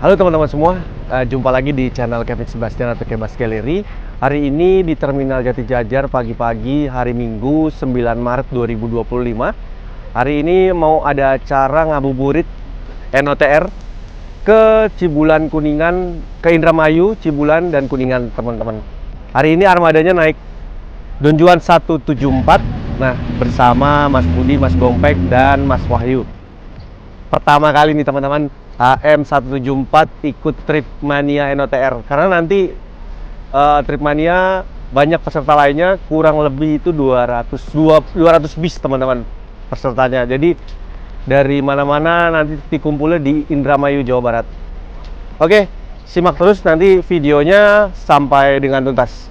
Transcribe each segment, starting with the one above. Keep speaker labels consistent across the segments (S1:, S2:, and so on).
S1: Halo teman-teman semua, jumpa lagi di channel Kevin Sebastian atau Kebas Gallery. Hari ini di Terminal Jatijajar pagi-pagi hari Minggu 9 Maret 2025. Hari ini mau ada acara ngabuburit NOTR ke Cibulan Kuningan, ke Indramayu, Cibulan dan Kuningan teman-teman. Hari ini armadanya naik Don Juan 174. Nah, bersama Mas Budi, Mas Gompek dan Mas Wahyu. Pertama kali nih teman-teman, HM174 ikut Trip Mania NOTR. Karena nanti Trip Mania banyak peserta lainnya, kurang lebih itu 200 bis teman-teman pesertanya. Jadi dari mana-mana nanti dikumpulnya di Indramayu, Jawa Barat. Oke, simak terus nanti videonya sampai dengan tuntas.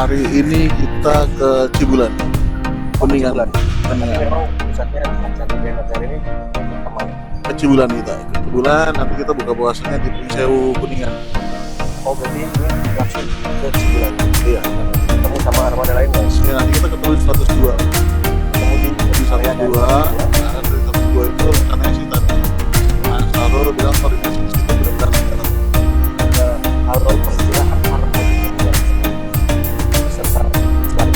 S2: Hari ini kita ke Cibulan, Kuningan.
S1: Memang pusatnya di NOTR ini kemana?
S2: Ke Cibulan kita. Ke Cibulan, nanti kita buka puasanya di Pringsewu Kuningan.
S1: Oh, berarti ini langsung ke Cibulan.
S2: Iya.
S1: Ketemu sama armada lain nggak?
S2: Ya, nanti kita ketemu di 102.
S1: Ketemu
S2: Di 102. Nah, dari 102 itu katanya sih tadi Mas Taro bilang koordinasi di situ benar-benar sekarang.
S1: Kalau perkiraan armada peserta selain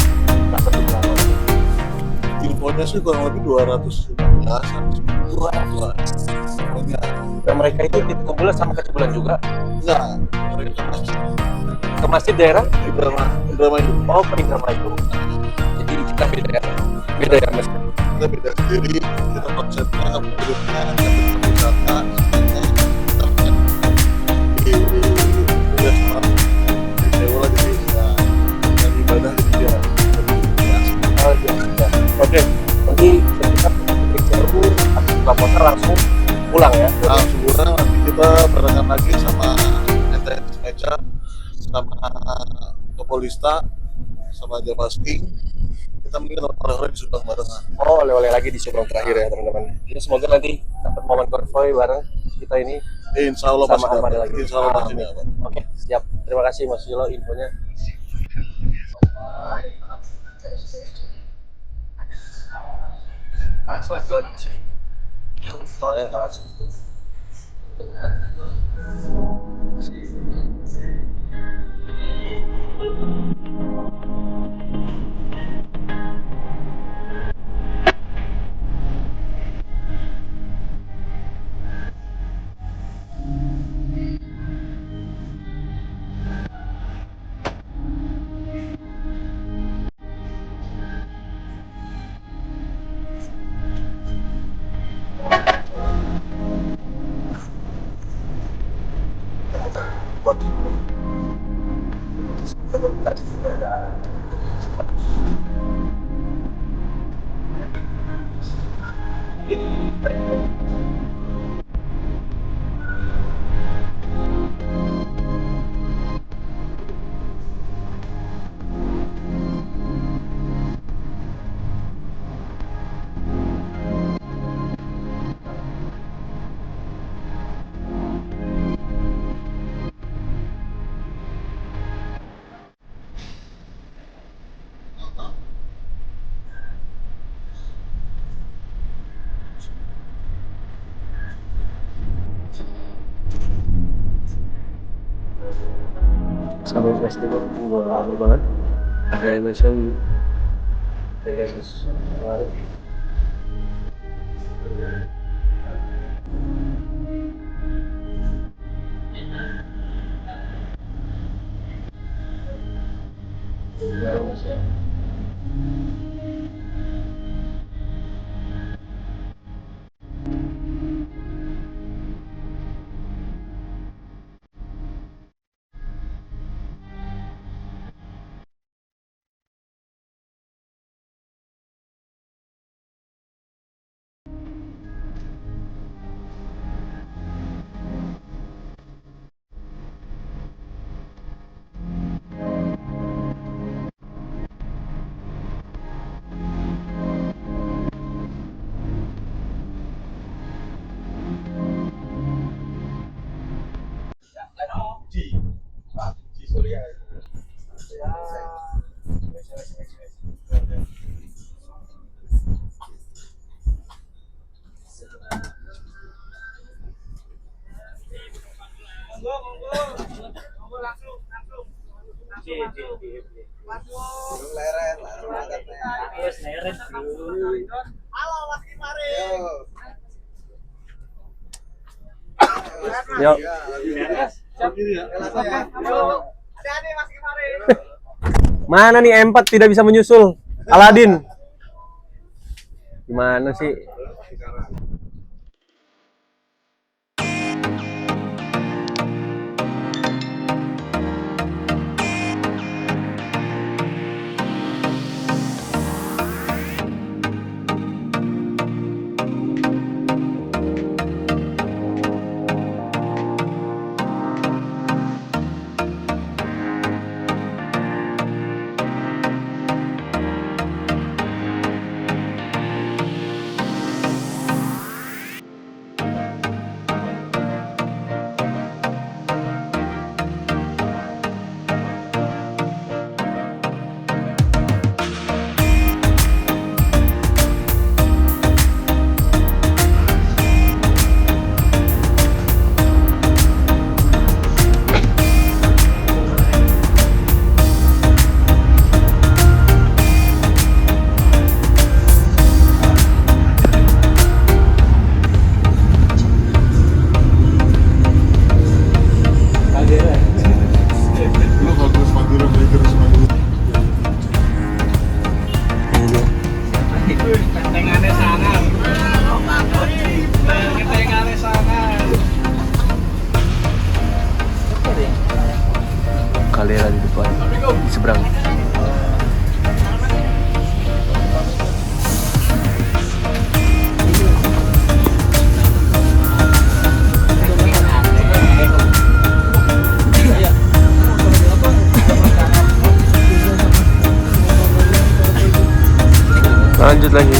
S1: dapat berapa?
S2: Infonya sih kurang lebih 215-an.
S1: 200.
S2: Pokoknya
S1: Dan mereka itu dikumpulnya sama ke Cibulan juga.
S2: enggak. Mereka masih
S1: Ke masjid daerah?
S2: Indramayu.
S1: Oh, ke Indramayu. Jadi kita beda ya mas.
S2: Kita beda sendiri, kita konsepnya grupnya ada wisata di beda sama di sewa jadi dan ibadah jadi dia
S1: Oh iya. Ya. Oke. Nanti kita ke Cirebon, habis buka puasa langsung pulang ya.
S2: langsung pulang. Nanti kita barengan lagi sama NTN Meja sama Kepolista sama Japasking. Kita mungkin oleh-oleh di Subang barengan.
S1: Oh, oleh-oleh lagi di Subang terakhir ya teman-teman. Jadi semoga nanti dapat momen konvoy bareng kita ini
S2: Insya Allah
S1: sama
S2: pasti
S1: armada
S2: dapat.
S1: lagi.
S2: Insya Allah pasti
S1: Amin.
S2: dapat.
S1: Oke, siap. Terima kasih Mas Yilo infonya. Sampai festival gue lama banget. Kayak macam kemarin. Yuk. Mana nih M4 tidak bisa menyusul Aladin? Gimana sih? Kaldera di depan, di seberang. Lanjut lagi.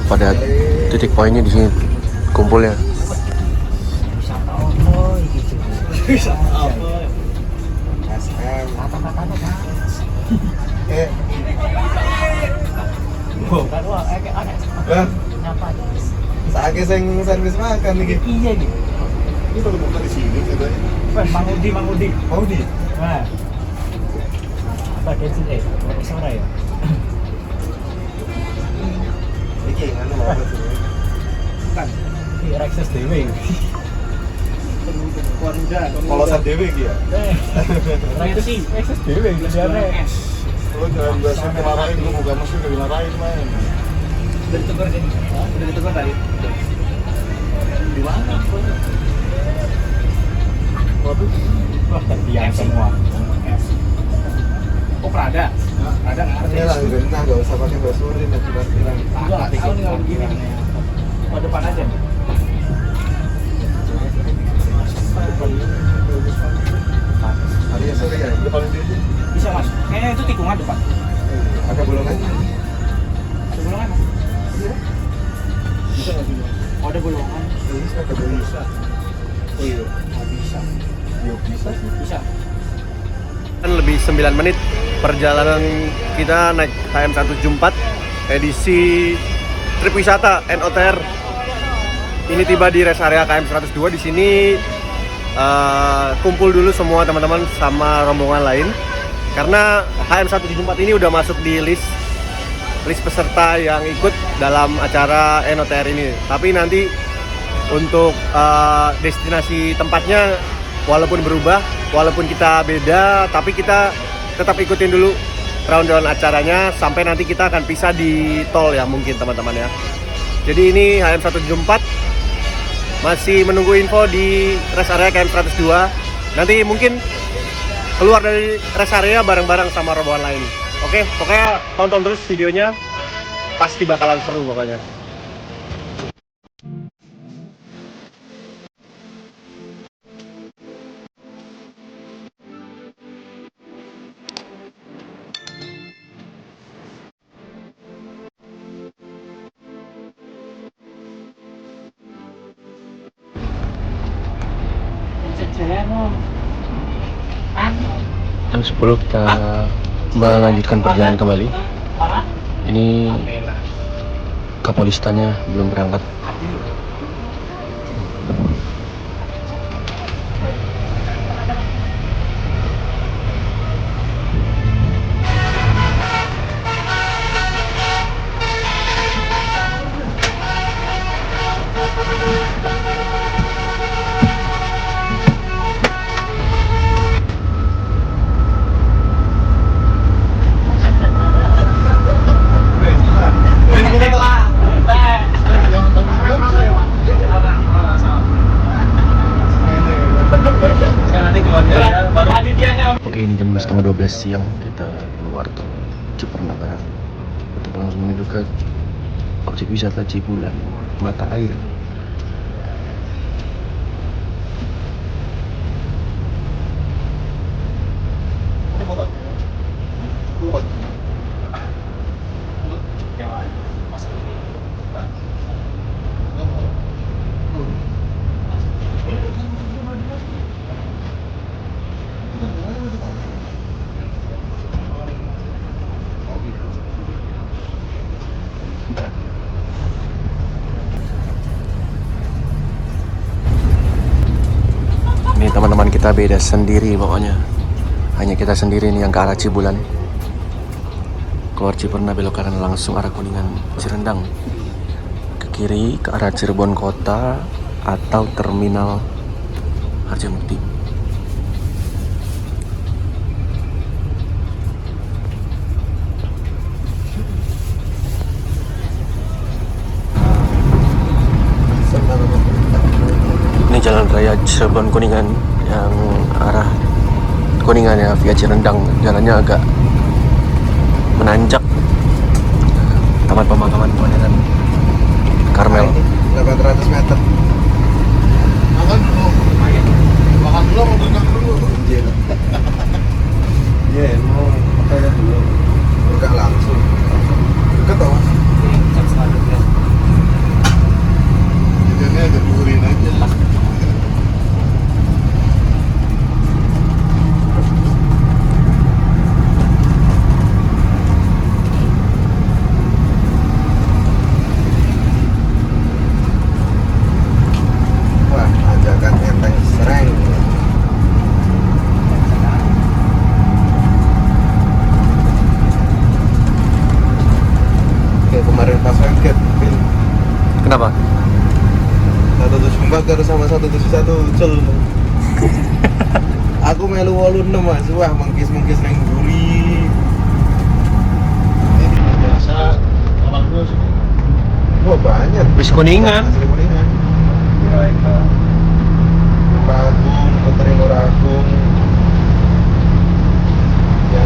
S1: pada titik poinnya di sini kumpulnya.
S3: Saatnya servis makan nih.
S4: Iya gitu.
S2: Ini baru buka di sini katanya.
S4: Mang Udi.
S3: Mau di?
S4: Nah. Bagian sini, suara ya.
S3: Iki nganu apa sih?
S4: Kan. Ini Rexes dewe.
S3: Polosan dewe iki ya.
S4: Rexes dewe jadiane.
S2: Lo jangan biasa dimarahin, lu bukan mesti udah dimarahin main.
S4: Udah ditegur sini. Udah ditegur tadi. Di mana?
S2: Waduh,
S4: Wah, terdiam semua. Oh, Prada. Prada
S3: Ini lah bentar, nggak usah pakai bahasa Sunda, nanti bilang.
S4: Juga nggak tahu nih kalau begini. Oh, depan aja.
S3: Hari sore ya.
S2: depan sini.
S4: Bisa mas. Kayaknya itu tikungan depan.
S3: Ada bolongannya.
S4: Ada bolongan mas.
S2: Bisa nggak sih?
S4: Oh, ada bolongan.
S3: Bisa, ada bisa.
S2: Oh iya.
S4: Oh, bisa.
S3: Yuk bisa sih.
S4: Bisa.
S1: Kan lebih 9 menit perjalanan kita naik HM174 edisi trip wisata NOTR. Ini tiba di rest area KM 102. Di sini kumpul dulu semua teman-teman sama rombongan lain karena HM174 ini udah masuk di list peserta yang ikut dalam acara NOTR ini. Tapi nanti untuk destinasi tempatnya walaupun berubah, walaupun kita beda, tapi kita tetap ikutin dulu round-round acaranya sampai nanti kita akan pisah di tol ya mungkin teman-teman ya. Jadi ini HM174 masih menunggu info di rest area KM 102. Nanti mungkin keluar dari rest area bareng-bareng sama rombongan lain. Oke, pokoknya tonton terus videonya, pasti bakalan seru pokoknya. Jam 10 kita melanjutkan perjalanan kembali. Ini Kapolistannya belum berangkat. Oke, ini jam 11:30 siang kita keluar tol Ciperna Barat. Kita langsung menuju ke objek wisata Cibulan, mata air.
S2: Oh gitu.
S1: Ini teman-teman kita beda sendiri pokoknya. Hanya kita sendiri nih yang ke arah Cibulan. Keluar Ciperna belok kanan langsung arah Kuningan Cirendang. Ke kiri ke arah Cirebon Kota atau Terminal Harjamukti. Ini jalan raya Cirebon Kuningan yang arah Kuningan ya via Cirendang. Jalannya agak menanjak. Taman Pemakaman Modern Karmel.
S3: 800 meter.
S2: Makan dulu. Makan dulu mau berenang dulu.
S3: Iya, mau makan dulu. Enggak langsung. Dekat tau. 171 cel. Aku melu 86 Mas. Wah, mengkis-mengkis nang guri.
S2: Biasa kamar dulu sini.
S3: Wah, banyak.
S1: Bis Kuningan.
S3: Asli Kuningan.
S2: Mereka
S3: Agung, Putri Nur Agung. Ya,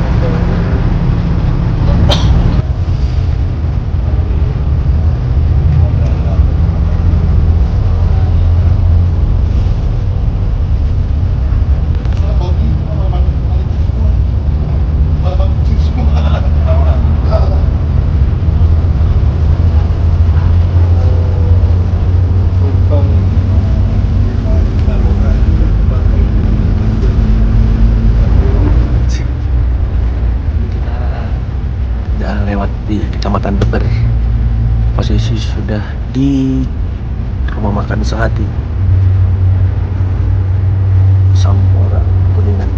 S1: Udah lewat di Kecamatan Beber. Posisi sudah di rumah makan Sehati Sampora Kuningan.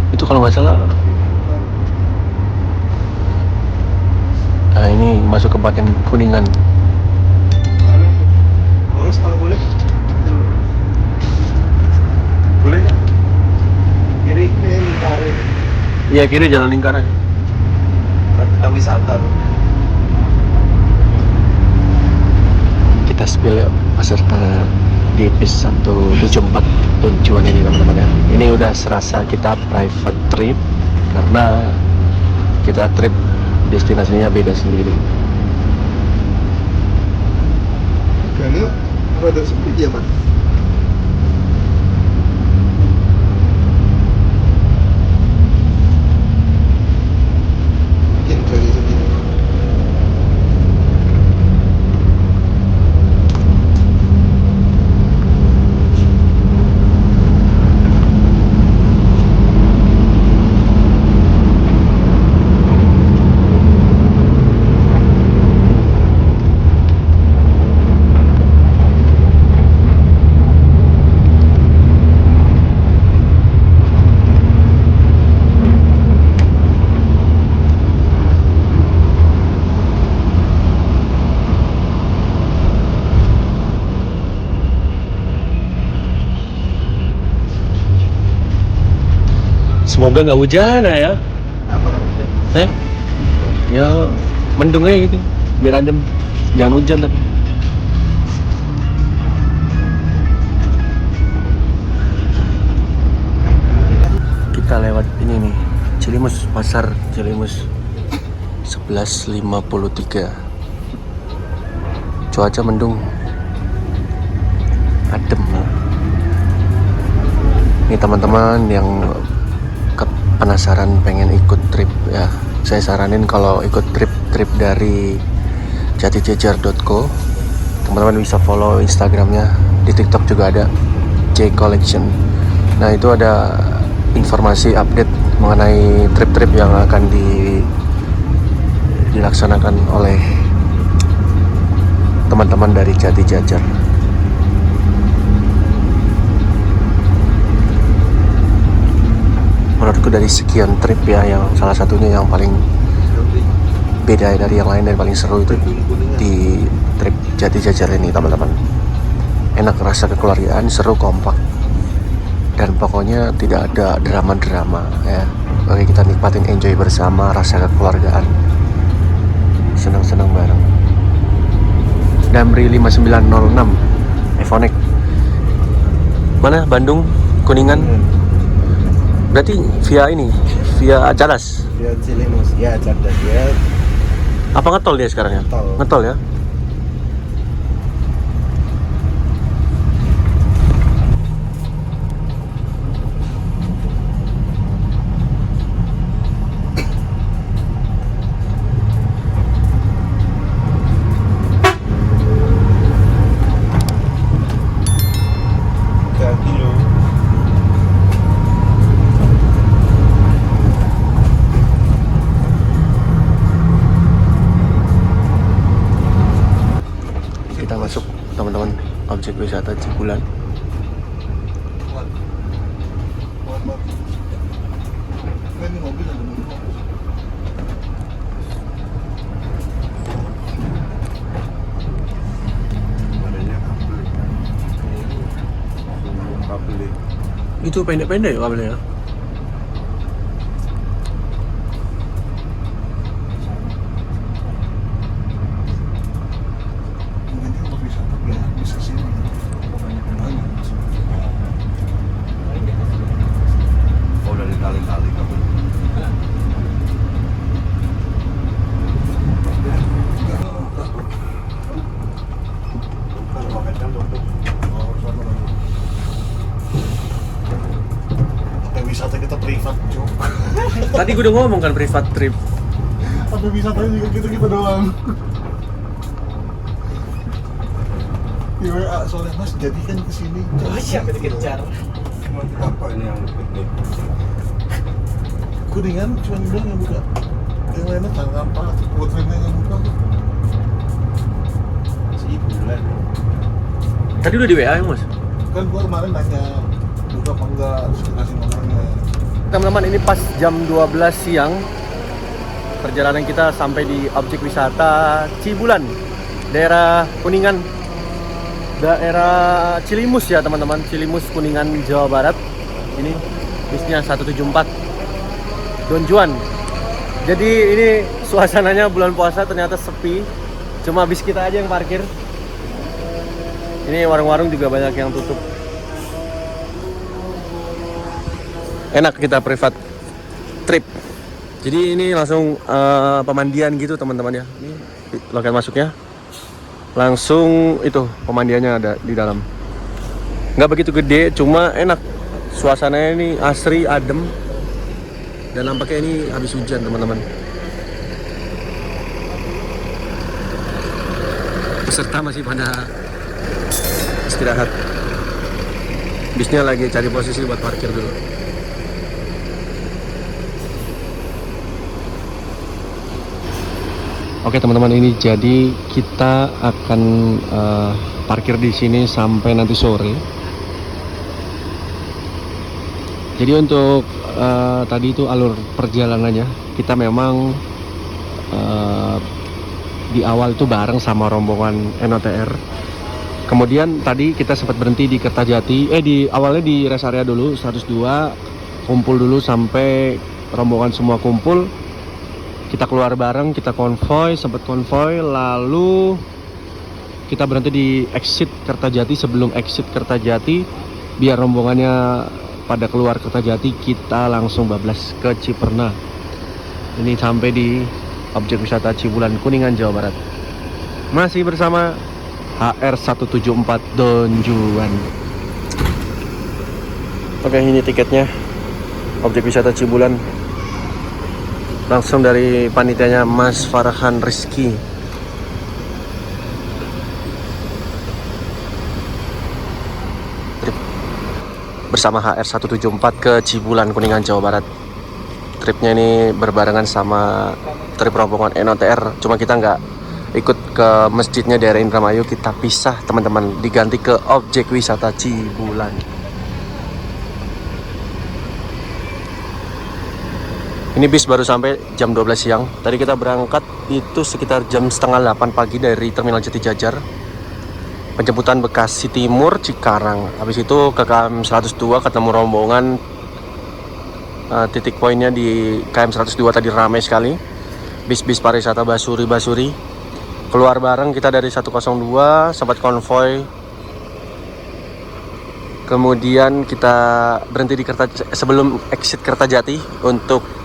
S1: Itu kalau nggak salah. Nah, ini masuk ke bagian Kuningan.
S3: Mas, kalau boleh. Boleh. Kiri tarik.
S1: Iya, kiri jalan lingkaran.
S3: Kita wisata.
S1: Kita spill yuk peserta di bis 174 tujuan ini teman-teman ya. Ini udah serasa kita private trip karena kita trip destinasinya beda sendiri.
S3: Dan yuk, rada sepi dia, Mas. Bikin dari sendiri.
S1: Semoga nggak hujan ya. Ya mendung aja gitu, biar adem, jangan hujan tapi. Kita lewat ini nih, Cilimus, pasar Cilimus 11.53. Cuaca mendung, adem. Ini teman-teman yang penasaran pengen ikut trip ya, saya saranin kalau ikut trip dari jatijajar.co, teman-teman bisa follow Instagramnya, di TikTok juga ada J Collection. Nah itu ada informasi update mengenai trip-trip yang akan dilaksanakan oleh teman-teman dari Jati Jajar. Menurutku dari sekian trip ya, yang salah satunya yang paling beda dari yang lain dan paling seru itu di trip Jati Jajar ini teman-teman. Enak, rasa kekeluargaan, seru, kompak, dan pokoknya tidak ada drama-drama ya. Oke, kita nikmatin, enjoy bersama, rasa kekeluargaan, senang-senang bareng. Damri 5906 Evonik. Mana? Bandung, Kuningan. Berarti via ini, via Cadas.
S3: Via Cilimus, ya Cadas ya.
S1: Apa ngetol dia sekarang ya?
S3: Ngetol.
S1: Ngetol ya. Kita masuk teman-teman objek wisata Cibulan. itu pendek-pendek ya kabelnya.
S2: Bisa sini. Oh, dari kali-kali kabel. Wisata kita privat, Cok.
S1: Tadi gue udah ngomong kan private trip.
S2: Tapi wisatanya juga kita doang. Di WA soalnya Mas, jadi kan kesini.
S4: Oh, siapa dikejar?
S3: Apa ini yang piknik?
S2: Kuningan cuma bilang yang buka. Yang lainnya tanggal apa? Putrinnya yang buka.
S3: Cibulan.
S1: Tadi udah di WA ya Mas?
S2: Kan gua kemarin nanya buka apa enggak, terus kasih nomornya.
S1: Teman-teman, ini pas jam 12 siang. Perjalanan kita sampai di objek wisata Cibulan, daerah Kuningan, daerah Cilimus ya teman-teman, Cilimus Kuningan Jawa Barat. Ini bisnya 174 Don Juan. Jadi ini suasananya bulan puasa ternyata sepi, cuma bis kita aja yang parkir. Ini warung-warung juga banyak yang tutup. Enak kita private trip. Jadi ini langsung pemandian gitu teman-teman ya. Ini loket masuknya. Langsung itu pemandiannya ada di dalam. Nggak begitu gede, cuma enak. Suasananya ini asri, adem. Dan nampaknya ini habis hujan teman-teman. Peserta masih pada istirahat. Bisnya lagi cari posisi buat parkir dulu. Oke teman-teman, ini jadi kita akan parkir di sini sampai nanti sore. Jadi untuk tadi itu alur perjalanannya, kita memang di awal itu bareng sama rombongan NOTR. Kemudian tadi kita sempat berhenti di Kertajati, di awalnya di rest area dulu 102, kumpul dulu sampai rombongan semua kumpul. Kita keluar bareng, kita konvoy, sempat konvoy, lalu kita berhenti di exit Kertajati. Sebelum exit Kertajati, biar rombongannya pada keluar Kertajati, kita langsung bablas ke Ciperna. Ini sampai di objek wisata Cibulan, Kuningan, Jawa Barat. Masih bersama HR174 Don Juan. Oke, ini tiketnya. Objek wisata Cibulan. Langsung dari panitianya Mas Farhan Rizky. Trip bersama HR174 ke Cibulan, Kuningan, Jawa Barat. Tripnya ini berbarengan sama trip rombongan NOTR. Cuma kita nggak ikut ke masjidnya daerah Indramayu, kita pisah teman-teman, diganti ke objek wisata Cibulan. Ini bis baru sampai jam 12 siang. Tadi kita berangkat itu sekitar jam setengah 8 pagi dari Terminal Jati Jajar. Penjemputan Bekasi Timur, Cikarang. Habis itu ke KM 102 ketemu rombongan. Titik poinnya di KM 102 tadi ramai sekali. Bis-bis pariwisata Basuri. Keluar bareng kita dari 102, sempat konvoy. Kemudian kita berhenti di sebelum exit Kertajati untuk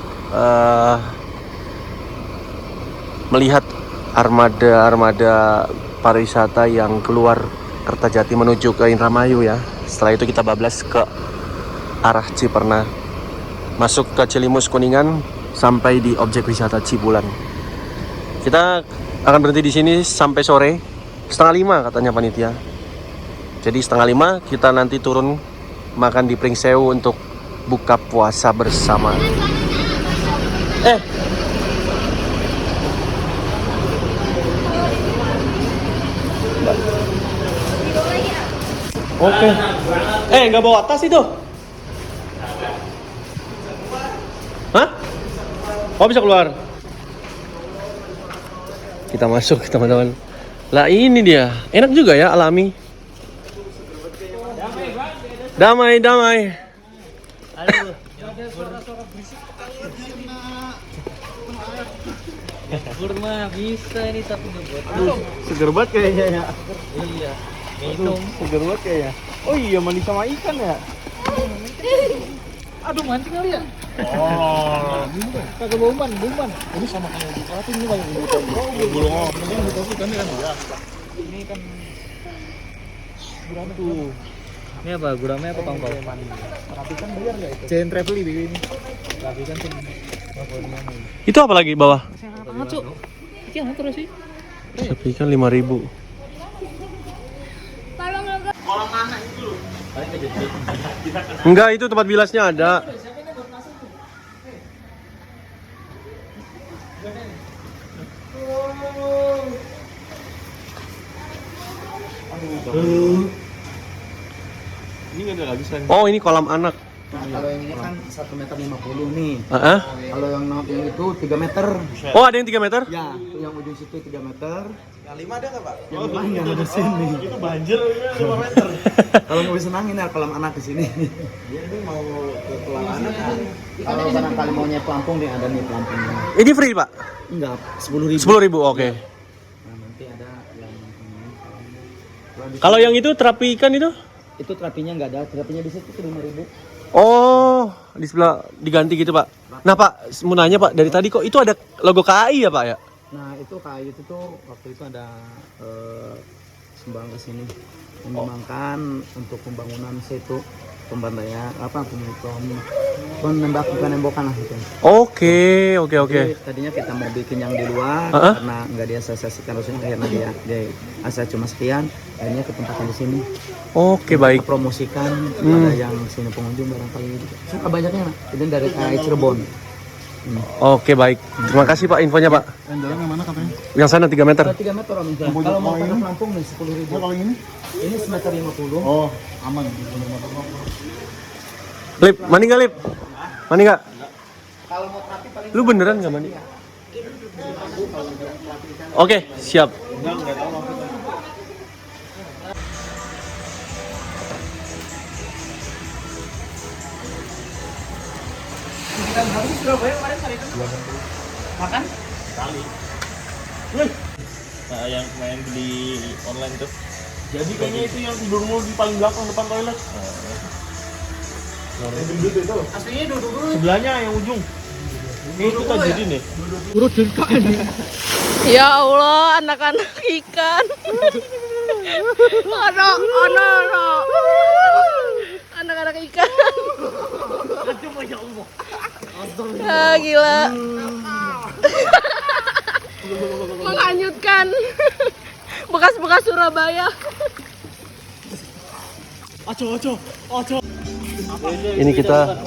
S1: melihat armada pariwisata yang keluar Kertajati menuju ke Indramayu ya. Setelah itu kita bablas ke arah Ciperna, masuk ke Cilimus Kuningan sampai di objek wisata Cibulan. Kita akan berhenti di sini sampai sore 4:30 katanya panitia. Jadi 4:30 kita nanti turun makan di Pringsewu untuk buka puasa bersama. Oke. Nggak bawa tas itu? Hah? Oh, bisa keluar? Kita masuk teman-teman. Lah ini dia, enak juga ya, alami. Damai.
S4: Halo. Suara-suara berisik kurma bisa ini tapi nggak buat.
S3: Seger banget kayaknya ya.
S4: Iya. Minum.
S3: Seger banget kayaknya. Oh iya, mandi sama ikan ya.
S4: Aduh mancing kali ya.
S3: Oh.
S4: Kagak bau ban. Ini sama kayak di pelatih ini banyak ini.
S2: Belum, ini dikasih kan kan biasa.
S4: Ini kan gurame tuh. Ini apa? Gurame apa tongkol?
S3: Rapikan bayar nggak itu?
S4: Chain travel ini. Rapikan tuh.
S1: Itu apa lagi bawah?
S4: Sehat banget, Cuk. Iki terus sih.
S1: Sepi kan 5.000. Enggak, itu tempat bilasnya ada.
S3: Ini nggak ada lagi sayang.
S1: Oh, ini kolam anak.
S5: Kalau yang ini kan 1,50 meter nih.
S1: Heeh.
S5: Kalau yang itu 3 meter.
S1: Oh, ada yang 3 meter?
S5: Ya, itu yang ujung situ 3 meter.
S3: Yang 5 ada nggak Pak?
S5: Yang lain nggak ada di sini.
S3: Itu banjir 5 meter.
S5: Kalau mau senangin ya kolam anak di sini.
S3: Dia ini mau ke kolam anak.
S5: Kalau barangkali maunya pelampung nih ada nih pelampungnya.
S1: Ini free, Pak?
S5: Enggak, 10.000.
S1: 10.000, oke.
S5: Nah, nanti ada yang ini.
S1: Kalau yang itu terapi ikan itu?
S5: Itu terapinya nggak ada, terapinya di situ 5.000.
S1: Oh, di sebelah diganti gitu, Pak. Nah, Pak, mau nanya, Pak, dari tadi kok itu ada logo KAI ya, Pak ya?
S5: Nah, itu kayu itu tuh waktu itu ada sumbangan ke sini menyumbangkan untuk pembangunan situ pembantaian penembakan lah gitu.
S1: Oke.
S5: Jadi, tadinya kita mau bikin yang di luar karena nggak diasosiasikan harusnya akhirnya dia asal cuma sekian akhirnya ketempatan di sini.
S1: Oke, baik.
S5: Kita promosikan kepada yang sini pengunjung barangkali suka banyaknya lah. Jadi dari KAI Cirebon.
S1: Oke, baik. Terima kasih, Pak, infonya, Pak.
S2: Yang jalan yang mana katanya?
S1: Yang sana 3 meter.
S5: 3 meter Om. Kalau mau pakai pelampung nih 10.000.
S2: Kalau yang ini?
S5: Ini semeter 50.
S2: Oh, aman.
S1: Lip, mandi nggak, Lip? Mandi nggak?
S5: Kalau mau terapi paling
S1: Lu beneran nggak mandi? Oke, siap.
S4: Makan?
S3: Nah, yang main di online tuh. Jadi kayaknya itu yang tidur mulu di paling belakang depan toilet. Yang gendut itu.
S4: Aslinya duduk dulu.
S3: Sebelahnya yang ujung. Ini itu kan jadi nih.
S6: Ya Allah, anak-anak ikan. Anak. Anak-anak ikan. Ah, gila. Menghanyutkan bekas-bekas Surabaya.
S1: Ini kita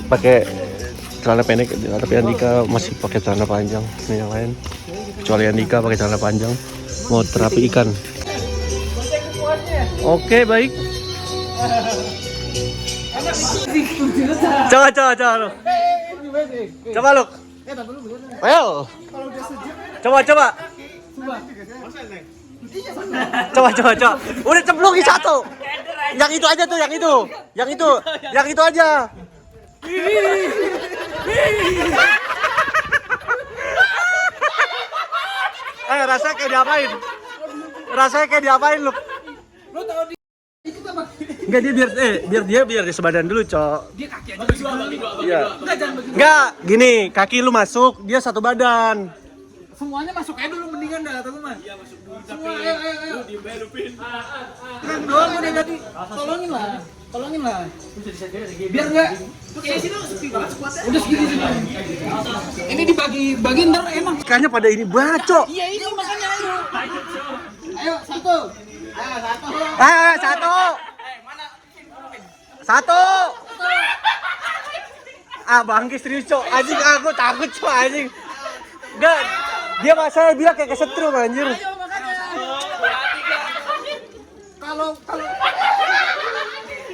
S1: pakai celana pendek, tapi Andika masih pakai celana panjang. Ini yang lain, kecuali Andika pakai celana panjang, mau terapi ikan. Oke, baik. Coba lu. Coba lu. Ayo. Coba. Coba. Udah cemplungin satu. Yang itu aja tuh, yang itu aja. Rasanya kayak diapain lu? Enggak, dia biar dia sebadan dulu, Cok. Dia kaki aja bagi-bagi. Iya. Enggak, gini, kaki lu masuk, dia satu badan.
S4: Semuanya masuk aja dulu mendingan dah kata gue mah. Iya masuk dulu tapi ayo. Lu dibelupin. Kan doang udah tadi. Tolongin lah. Biar enggak tuh kayak sini sepi banget kuatnya. Udah segini sini. Ini dibagi ntar enak.
S1: Ikannya pada ini bacok.
S4: Iya ini makanya ayo. Ayo satu.
S1: Satu. Ah, bangke serius, Cok. Anjing, aku takut, Cok, anjing. Enggak. Dia saya bilang kayak kesetrum, anjir.
S4: Ayo makanya. Kalau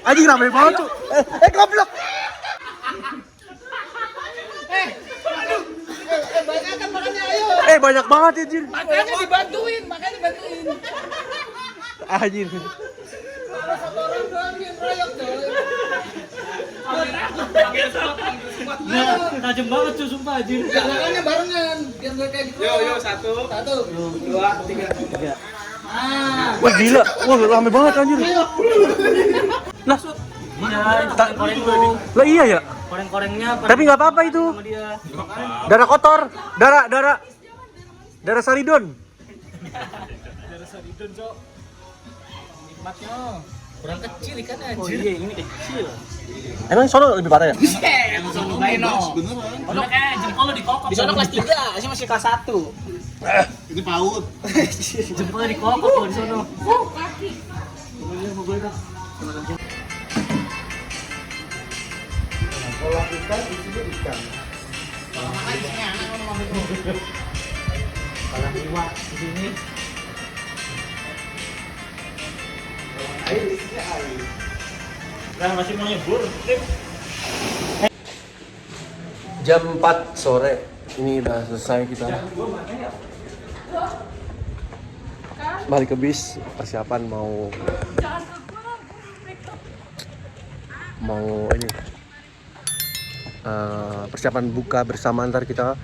S1: Anjing ramai banget, Cok. Goblok.
S4: banyak makanya ayo.
S1: Banyak banget, anjir.
S4: Makanya dibantuin.
S1: Anjir.
S4: Kalau satu orang doang yang royok, coy.
S5: Tajam banget cuy sumpah anjir.
S4: Gerakannya barengan biar nggak kayak gitu. Yo, satu, dua, tiga.
S1: Wah gila, wah rame banget anjir. Nah,
S5: Iya, koreng lu.
S1: lah iya ya.
S5: Koreng-korengnya
S1: Tapi nggak apa-apa itu.
S5: sama dia.
S1: Darah kotor, darah saridon.
S4: Nikmatnya. Kurang kecil ikan anjir.
S5: Oh iya, ini kecil.
S1: Emang sono lebih parah ya?
S4: Langsung main no.
S5: Udah kayak jempol lu dikokok.
S4: Di sana kelas 3, sih masih kelas 1.
S2: Ini PAUD.
S5: Jempolnya dikokok tuh di sono. Kalau iwak di sini.
S3: Kan masih mau nyebur.
S1: Jam 4 sore. Ini udah selesai kita. Balik ke bis, persiapan mau ini persiapan buka bersama, ntar kita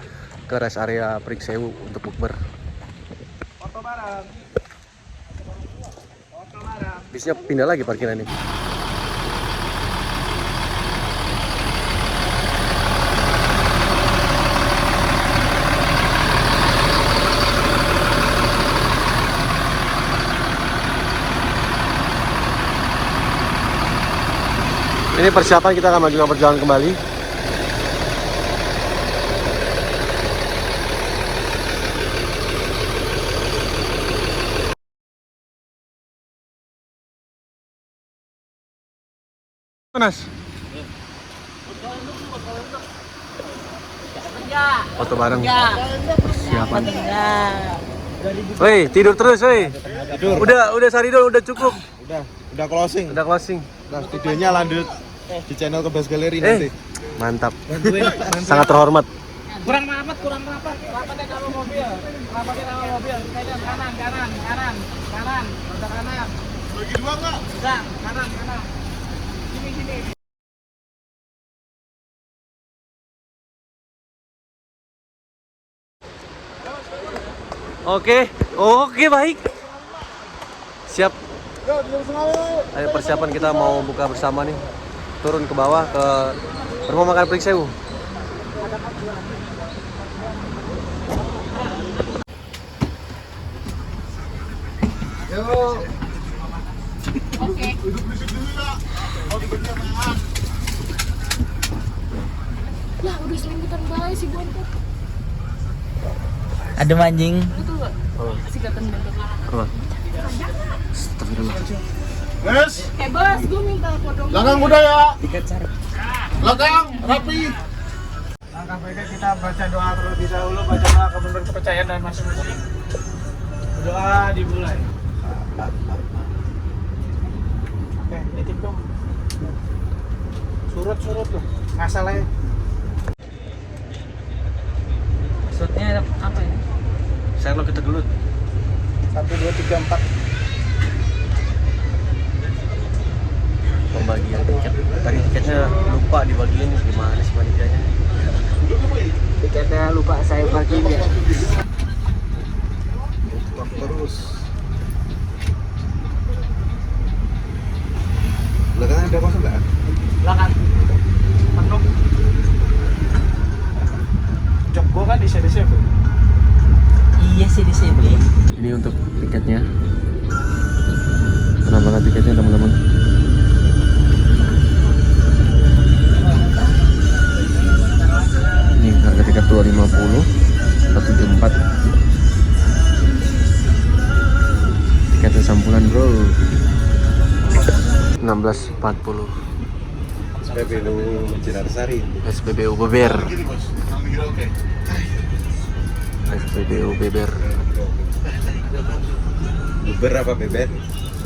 S1: ke rest area Priksewu untuk bukber. Bisnya pindah lagi parkiran ini. Ini persiapan kita akan maju berjalan kembali. Panas. Foto bareng. Siapan. Woi, tidur terus, woi. Udah Saridon, udah cukup.
S2: Udah closing.
S1: Udah closing.
S2: Nah, videonya lanjut di channel Kebas Galeri nanti.
S1: Mantap. Sangat terhormat.
S4: Kurang rapat. Rapatnya kalau mobil. Kanan. Roda kanan.
S2: Bagi dua nggak?
S4: Enggak, kanan. Sini.
S1: Oke, baik. Siap. Ayo persiapan kita mau buka bersama nih. Turun ke bawah ke rumah makan Priksewu.
S6: Lah udah selimputan baik sih bontot.
S5: Ada anjing.
S6: Betul gak? Sikatan bentuk.
S1: Apa? Astagfirullah.
S2: Guys,
S6: Bos, gue minta foto.
S2: belakang udah ya. Belakang, rapi.
S4: Langkah baiknya kita baca doa terlebih dahulu, baca doa kepercayaan dan masing-masing. Doa dimulai. Oke, nitip dong. Surut loh, nggak salah ya.
S5: Maksudnya apa ya?
S1: Saya lo kita gelut.
S4: 1, 2, 3, 4.
S1: Pembagian tiket. Tadi tiketnya lupa dibagiin, gimana sih panitianya?
S5: Tiketnya lupa saya bagiin ya.
S2: Terus. Belakang ada kosong nggak?
S4: Belakang. Penuh. Jok gua kan di sini.
S5: Iya sih di sini.
S1: Ini untuk tiketnya. Penambahan tiketnya teman-teman. Ini harga tiket 250, 174. Tiketnya sampulan bro. 1640.
S2: SPBU Jirarsari.
S1: SPBU Beber.
S2: Gini bos, kurang kira oke.
S1: SPBU Beber.
S2: Buber apa beber?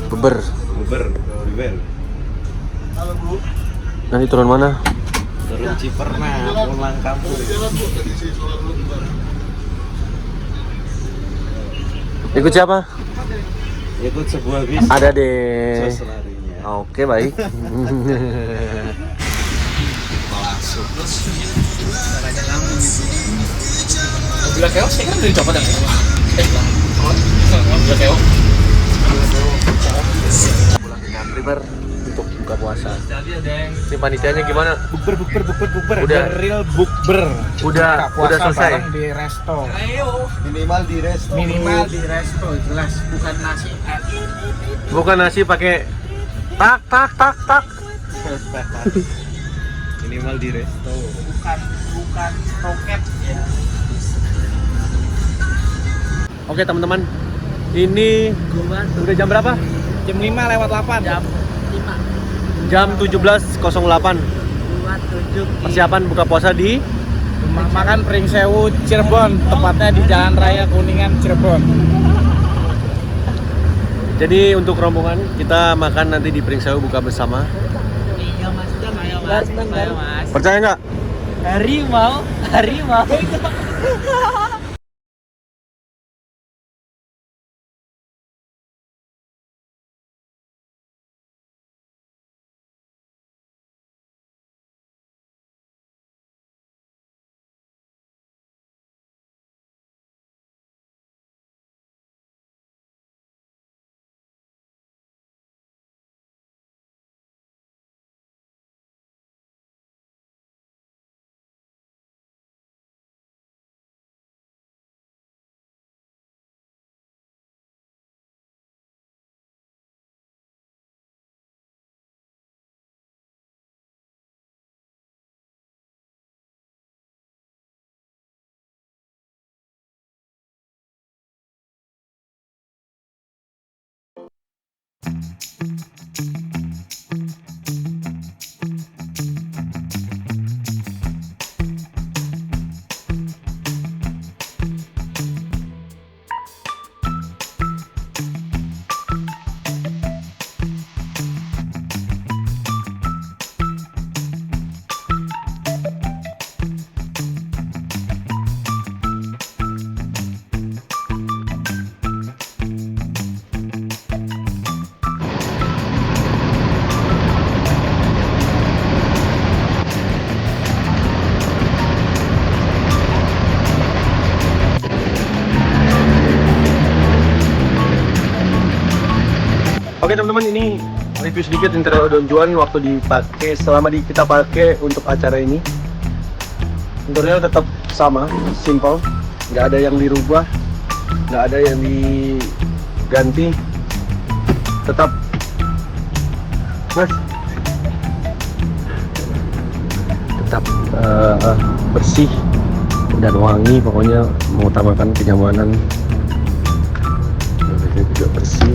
S1: Beber.
S2: Beber. Halo Bu.
S1: Nanti turun mana?
S5: Turun Ciperna, pulang kampung.
S1: Ikut siapa?
S5: Ikut sebuah bis.
S1: Ada deh.
S5: Sos larinya.
S1: Oke, baik.
S4: Mobil keok saya kan udah dicopot yang itu. Mobil keok.
S1: Pulang kita prepare untuk buka puasa. Ini panitianya gimana?
S5: Bukber.
S1: Udah.
S5: Ada real bukber.
S1: Udah selesai.
S5: Bareng di resto.
S2: Minimal di resto.
S5: Minimal di resto jelas bukan nasi.
S1: Bukan nasi pakai tak. Minimal di resto.
S5: Bukan roket ya.
S1: Oke teman-teman, ini udah jam berapa?
S5: Jam 5 lewat 8.
S1: Jam 17.08. Persiapan buka puasa di
S5: Rumah makan Pring Sewu Cirebon, tepatnya di Jalan Raya Kuningan Cirebon.
S1: Jadi untuk rombongan kita makan nanti di Pring Sewu buka bersama.
S6: Iya mas, ayo mas.
S1: Percaya nggak?
S6: Harimau.
S1: Oke teman-teman, ini review sedikit interior Don Juan waktu dipakai, selama kita pakai untuk acara ini. Interior tetap sama, simple, nggak ada yang dirubah, nggak ada yang diganti, tetap bersih dan wangi, pokoknya mengutamakan kenyamanan. Mobilnya juga bersih.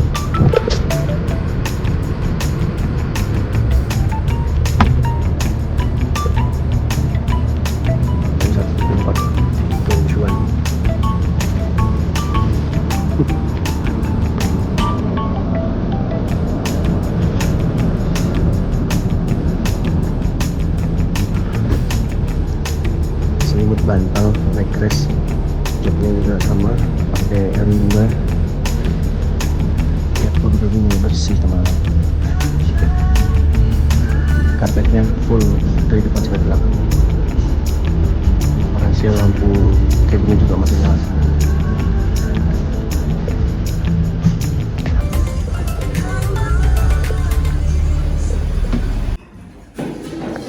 S1: Selimut bantal naik crash, joknya juga sama, pakai rimba. Lihat mobilnya bersih teman-teman. Karpetnya full dari depan sampai belakang. Rahasia lampu cabinnya juga masih nyala.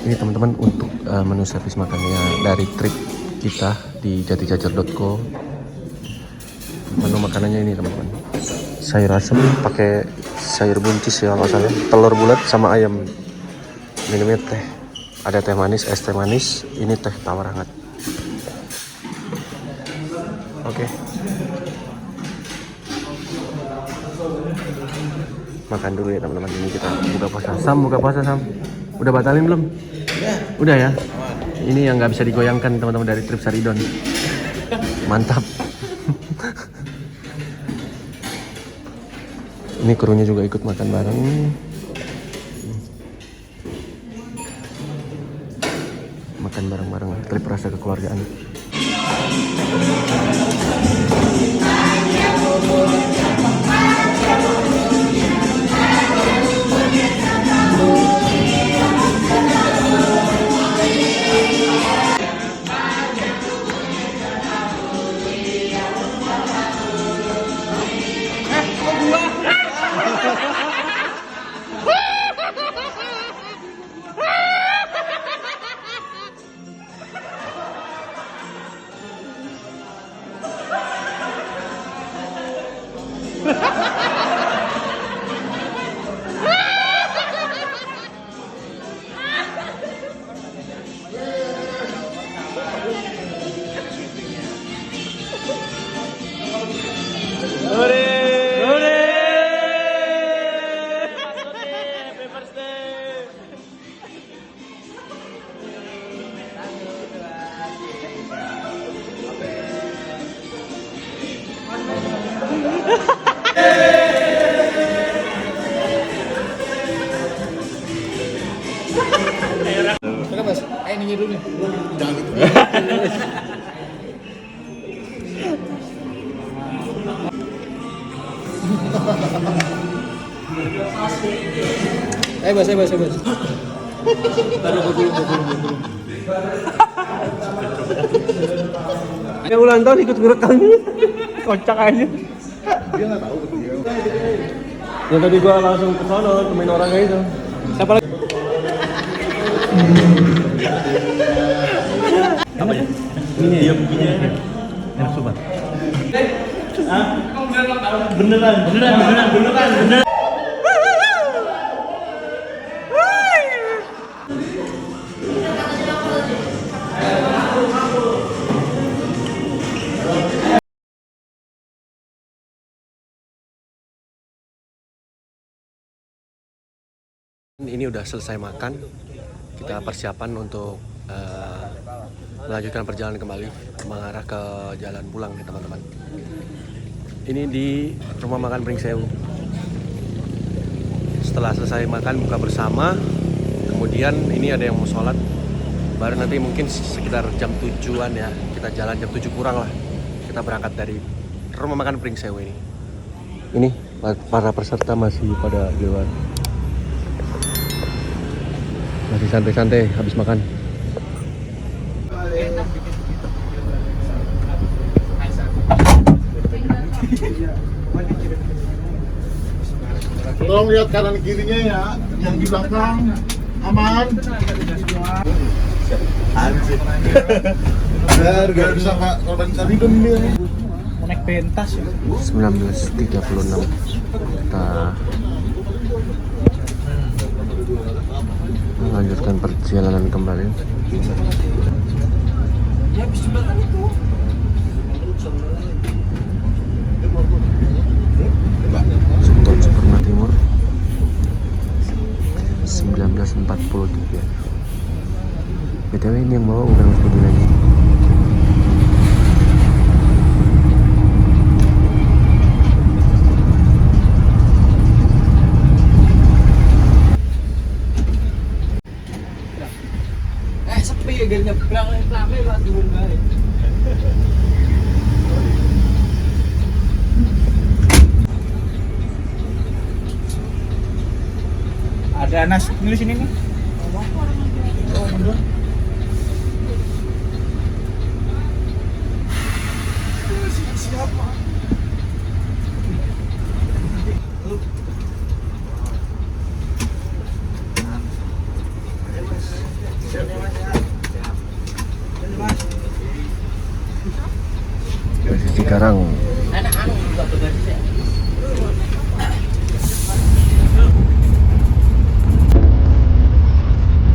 S1: Ini teman-teman untuk menu servis makannya dari trip kita di jatijajar.co. Menu makanannya ini teman-teman, sayur asem pakai sayur buncis ya kalau salah, telur bulat sama ayam. Minumnya teh, ada teh manis, es teh manis, ini teh tawar hangat. Oke. Makan dulu ya teman-teman, ini kita buka puasa. Buka puasa Sam. Udah batalin belum? Udah ya. Ini yang nggak bisa digoyangkan teman-teman dari trip Saridon. Mantap. Ini krunya juga ikut makan bareng. Makan bareng-bareng, trip rasa kekeluargaan.
S4: Oke Mas, ayo nyanyi dulu nih.
S2: Jangan gitu.
S4: Ayo Mas, ayo Mas, ayo Mas.
S1: Yang ulang tahun ikut ngerekam. Kocak aja.
S2: Dia nggak tahu dia.
S1: Yang tadi gua langsung ke sono temuin orangnya itu.
S4: Siapa lagi?
S3: Ini dia begini.
S1: Enak sobat.
S3: Beneran.
S1: Ini udah selesai makan, kita persiapan untuk melanjutkan perjalanan kembali mengarah ke jalan pulang nih teman-teman. Ini di rumah makan Pringsewu. Setelah selesai makan buka bersama, kemudian ini ada yang mau sholat, baru nanti mungkin sekitar jam 7-an ya, kita jalan jam 7 kurang lah, kita berangkat dari rumah makan Pringsewu ini. Ini para peserta masih pada di luar. Masih santai-santai habis makan.
S2: Tolong lihat kanan kirinya ya, yang di belakang aman. Anjir. Biar gak bisa Kak, kalau bisa hidup dia.
S4: Mau naik pentas ya.
S1: 1936 kita melanjutkan perjalanan kembali.
S4: Ya habis jembatan itu.
S1: Tol Sukarno Timur 1943. BTW ini yang bawa bukan Mas Budi lagi.
S4: Sepi ya gini nyebrang rame lah turun balik. Ada Anas nulis ini nih. Oh, bener. Siapa?
S1: Dari Cikarang.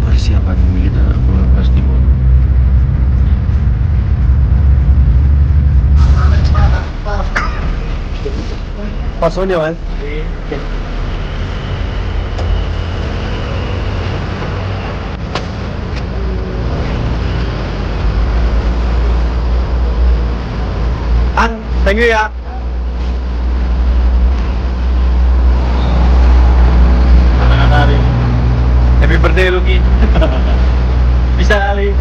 S1: Persiapan kita melepas timur. Pasonnya Mas. Thank you ya.
S3: Anak-anak hari ini.
S1: Happy birthday Lucky.
S3: Bisa kali.